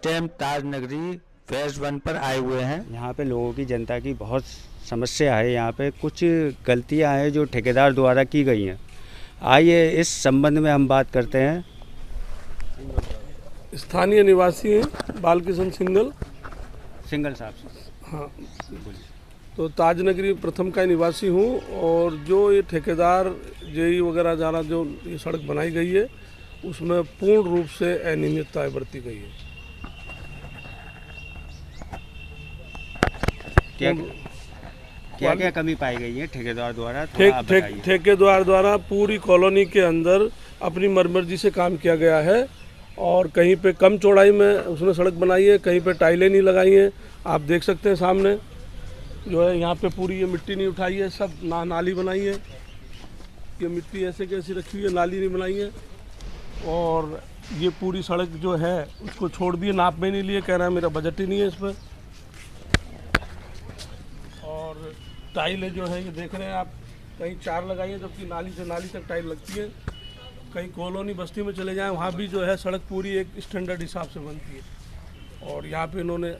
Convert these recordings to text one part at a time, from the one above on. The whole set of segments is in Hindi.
टाइम ताज नगरी फेज 1 पर आए हुए हैं। यहाँ पे लोगों की, जनता की बहुत समस्या है। यहाँ पे कुछ गलतियाँ हैं जो ठेकेदार द्वारा की गई हैं। आइए इस संबंध में हम बात करते हैं। स्थानीय निवासी हैं बालकिशन सिंगल साहब से। हाँ, तो ताजनगरी प्रथम का निवासी हूँ। और जो ये ठेकेदार जेई वगैरह द्वारा जो ये सड़क बनाई गई है उसमें पूर्ण रूप से अनियमितताएं बरती गई है। क्या क्या कमी पाई गई है ठेकेदार द्वारा? ठेकेदार द्वारा पूरी कॉलोनी के अंदर अपनी मर्जी से काम किया गया है और कहीं पे कम चौड़ाई में उसने सड़क बनाई है, कहीं पे टाइलें नहीं लगाई हैं। आप देख सकते हैं सामने जो है यहाँ पे पूरी ये मिट्टी नहीं उठाई है, सब नाली बनाई है। ये मिट्टी ऐसे कैसी रखी हुई है, नाली नहीं बनाई है। और ये पूरी सड़क जो है उसको छोड़ दिए, नाप में नहीं लिए, कह रहा है मेरा बजट ही नहीं है इस पर। और टाइलें जो है ये देख रहे हैं आप, कहीं 4 लगाई है जबकि नाली से नाली तक टाइल लगती है। कहीं कॉलोनी बस्ती में चले जाएं वहाँ भी जो है सड़क पूरी एक स्टैंडर्ड हिसाब से बनती है। और यहाँ पे इन्होंने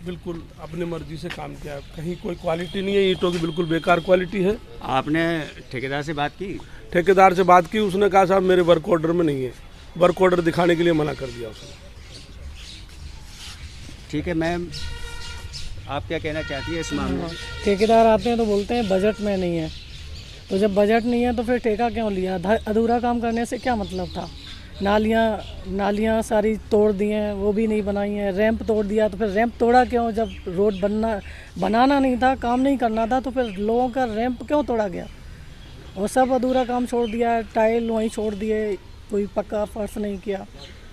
बिल्कुल अपने मर्जी से काम किया है। कहीं कोई क्वालिटी नहीं है, ईंटों की बिल्कुल बेकार क्वालिटी है। आपने ठेकेदार से बात की? ठेकेदार से बात की, उसने कहा साहब मेरे वर्क ऑर्डर में नहीं है। वर्क ऑर्डर दिखाने के लिए मना कर दिया उसने। ठीक है मैम, आप क्या कहना चाहती है इस मामले में? ठेकेदार आते हैं तो बोलते हैं बजट में नहीं है, तो जब बजट नहीं है तो फिर ठेका क्यों लिया? अधूरा काम करने से क्या मतलब था? नालियाँ सारी तोड़ दी हैं, वो भी नहीं बनाई हैं। रैंप तोड़ दिया, तो फिर रैंप तोड़ा क्यों? जब रोड बनाना नहीं था, काम नहीं करना था, तो फिर लोगों का रैंप क्यों तोड़ा गया? और सब अधूरा काम छोड़ दिया है। टाइल वहीं छोड़ दिए, कोई पक्का फर्श नहीं किया,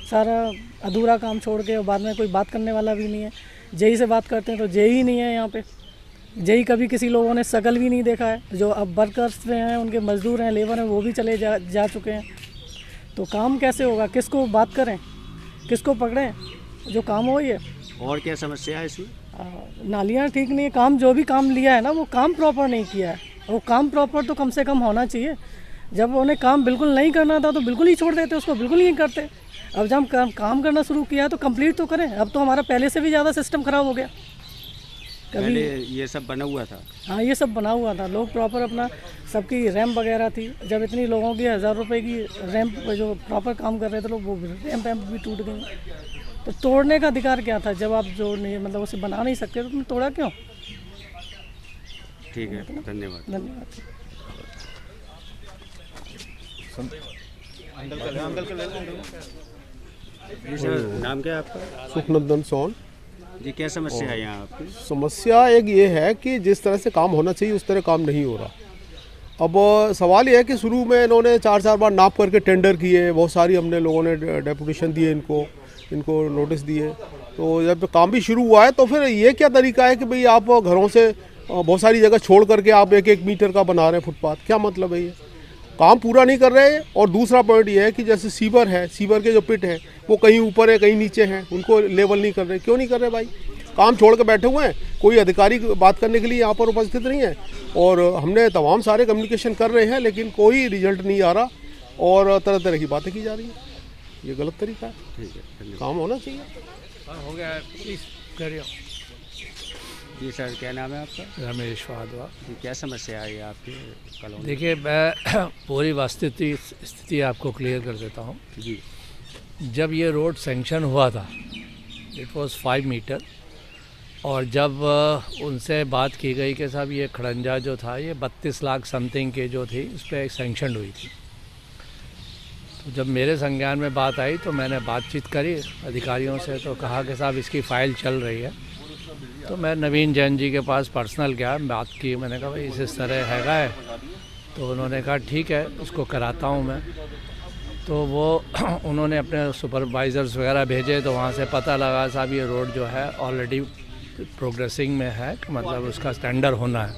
सारा अधूरा काम छोड़ के। और बाद में कोई बात करने वाला भी नहीं है। जेई से बात करते हैं तो जेई नहीं है यहाँ पे। जेई कभी किसी लोगों ने शकल भी नहीं देखा है। जो अब वर्कर्स हैं, उनके मजदूर हैं, लेबर हैं, वो भी चले जा चुके हैं। तो काम कैसे होगा? किसको बात करें, किसको पकड़ें? जो काम हो ये। और क्या समस्या है इसमें? नालियाँ ठीक नहीं है। काम जो भी काम लिया है ना, वो काम प्रॉपर नहीं किया है। वो काम प्रॉपर तो कम से कम होना चाहिए। जब उन्हें काम बिल्कुल नहीं करना था तो बिल्कुल ही छोड़ देते, उसको बिल्कुल ही नहीं करते। अब जब हम काम करना शुरू किया तो कंप्लीट तो करें। अब तो हमारा पहले से भी ज़्यादा सिस्टम ख़राब हो गया। पहले ये सब बना हुआ था? हाँ, ये सब बना हुआ था। लोग प्रॉपर अपना, सबकी रैंप वगैरह थी। जब इतनी लोगों की 1000 रुपये की रैंप जो प्रॉपर काम कर रहे थे लोग, वो रैंप भी टूट गई। तो तोड़ने का अधिकार क्या था? जब आप जो नहीं, मतलब उसे बना नहीं सकते तो तुम तोड़ा क्यों? ठीक है, धन्यवाद। धन्यवाद। जी सर, नाम क्या है आपका? सुखनंदन सोन जी, क्या समस्या है यहाँ आपकी? समस्या एक ये है कि जिस तरह से काम होना चाहिए उस तरह काम नहीं हो रहा। अब सवाल ये है कि शुरू में इन्होंने 4 बार नाप करके टेंडर किए, बहुत सारी हमने लोगों ने डेपुटेशन दिए, इनको नोटिस दिए। तो जब काम भी शुरू हुआ है तो फिर ये क्या तरीका है कि भाई आप घरों से बहुत सारी जगह छोड़ करके आप 1-1 मीटर का बना रहे हैं फुटपाथ? क्या मतलब है? ये काम पूरा नहीं कर रहे हैं। और दूसरा पॉइंट ये है कि जैसे सीवर है, सीवर के जो पिट हैं वो कहीं ऊपर है कहीं नीचे हैं, उनको लेवल नहीं कर रहे। क्यों नहीं कर रहे भाई? काम छोड़ के बैठे हुए हैं, कोई अधिकारी बात करने के लिए यहाँ पर उपस्थित नहीं है। और हमने तमाम सारे कम्युनिकेशन कर रहे हैं लेकिन कोई रिजल्ट नहीं आ रहा और तरह तरह की बातें की जा रही हैं। ये गलत तरीका है। ठीक है, काम होना चाहिए। हो गया, प्लीज करिए। जी सर, क्या नाम है आपका? रमेश वाधवा। क्या समस्या है आपकी कॉलोनी? देखिए, मैं पूरी स्थिति आपको क्लियर कर देता हूँ। जी, जब ये रोड सैंक्शन हुआ था, इट वाज 5 मीटर। और जब उनसे बात की गई कि साहब ये खड़ंजा जो था ये 32 लाख समथिंग के जो थी उस पर सैंक्शन हुई थी। तो जब मेरे संज्ञान में बात आई तो मैंने बातचीत करी अधिकारियों से, तो कहा कि साहब इसकी फ़ाइल चल रही है। तो मैं नवीन जैन जी के पास पर्सनल गया, बात की। मैंने कहा भाई इस तरह है। तो उन्होंने कहा ठीक है, उसको कराता हूँ मैं। तो वो उन्होंने अपने सुपरवाइज़र्स वगैरह भेजे, तो वहाँ से पता लगा साहब ये रोड जो है ऑलरेडी प्रोग्रेसिंग में है, मतलब उसका स्टैंडर्ड होना है।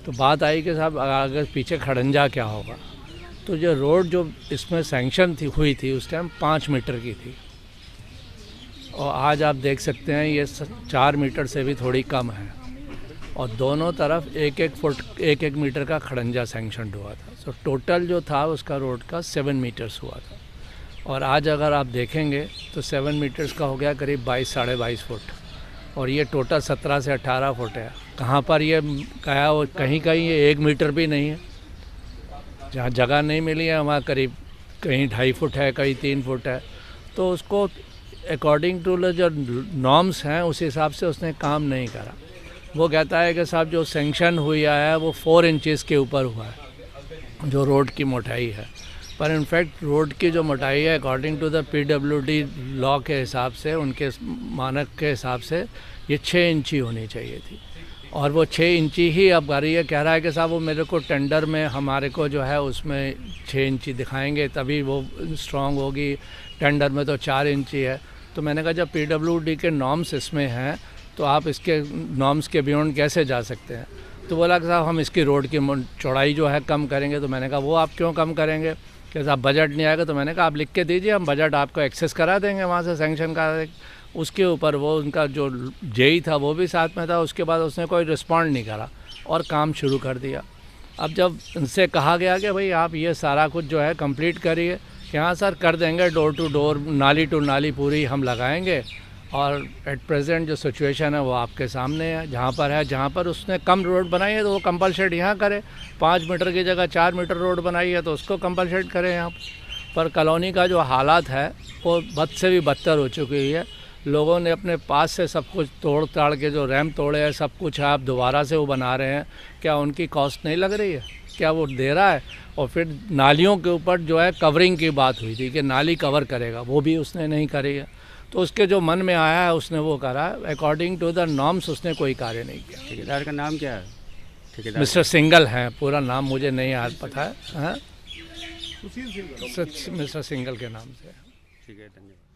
तो बात आई कि साहब अगर पीछे खड़ंजा क्या होगा। तो जो रोड जो इसमें सैंक्शन हुई थी उस टाइम 5 मीटर की थी, और आज आप देख सकते हैं ये 4 मीटर से भी थोड़ी कम है। और दोनों तरफ 1-1 फुट 1-1 मीटर का खड़ंजा सैंक्शन हुआ था। सो टोटल जो था उसका रोड का 7 मीटर्स हुआ था। और आज अगर आप देखेंगे तो 7 मीटर्स का हो गया करीब 22 साढ़े 22 फुट और ये टोटल 17 से 18 फुट है। कहाँ पर ये क्या वो कहीं कहीं ये 1 मीटर भी नहीं है। जहाँ जगह नहीं मिली है वहाँ करीब कहीं 2.5 फुट है, कहीं 3 फुट है। तो उसको अकॉर्डिंग टू जो नॉर्म्स हैं उस हिसाब से उसने काम नहीं करा। वो कहता है कि साहब जो सेंक्शन हुआ है वो 4 इंचेस के ऊपर हुआ है जो रोड की मोटाई है, पर इनफैक्ट रोड की जो मोटाई है according to the PWD law के हिसाब से, उनके मानक के हिसाब से ये 6 इंची होनी चाहिए थी और वो 6 इंची ही अब आ रही है। कह रहा है कि साहब वो मेरे को टेंडर में हमारे को जो है उसमें 6 इंची दिखाएंगे तभी वो स्ट्रॉन्ग होगी, टेंडर में तो 4 इंची है। तो मैंने कहा जब PWD के नॉर्म्स इसमें हैं तो आप इसके नॉर्म्स के बियॉन्ड कैसे जा सकते हैं। तो बोला कि साहब हम इसकी रोड की चौड़ाई जो है कम करेंगे। तो मैंने कहा वो आप क्यों कम करेंगे, कि साहब बजट नहीं आएगा। तो मैंने कहा आप लिख के दीजिए, हम बजट आपको एक्सेस करा देंगे वहाँ से सेंक्शन करा देंगे। उसके ऊपर वो उनका जो जेई था वो भी साथ में था। उसके बाद उसने कोई रिस्पॉन्ड नहीं करा और काम शुरू कर दिया। अब जब उनसे कहा गया कि भाई आप ये सारा कुछ जो है कंप्लीट करिए, कि हाँ सर कर देंगे, डोर टू डोर नाली टू नाली पूरी हम लगाएंगे और एट प्रेजेंट जो सिचुएशन है वो आपके सामने है। जहाँ पर उसने कम रोड बनाई है तो वो कंपलसेट यहाँ करे, 5 मीटर की जगह 4 मीटर रोड बनाई है तो उसको कंपलसेट करें यहाँ पर। कॉलोनी का जो हालात है वो बद से भी बदतर हो चुकी है। लोगों ने अपने पास से सब कुछ तोड़ ताड़ के जो रैम्प तोड़े हैं सब कुछ आप दोबारा से वो बना रहे हैं। क्या उनकी कॉस्ट नहीं लग रही है, क्या वो दे रहा है? और फिर नालियों के ऊपर जो है कवरिंग की बात हुई थी कि नाली कवर करेगा, वो भी उसने नहीं करी है। तो उसके जो मन में आया है उसने वो करा, अकॉर्डिंग टू द नॉर्म्स उसने कोई कार्य नहीं किया। ठेकेदार का नाम क्या है? ठेकेदार मिस्टर सिंगल हैं, पूरा नाम मुझे नहीं याद पता है। हाँ, मिस्टर सिंगल के नाम से। ठीक है, धन्यवाद।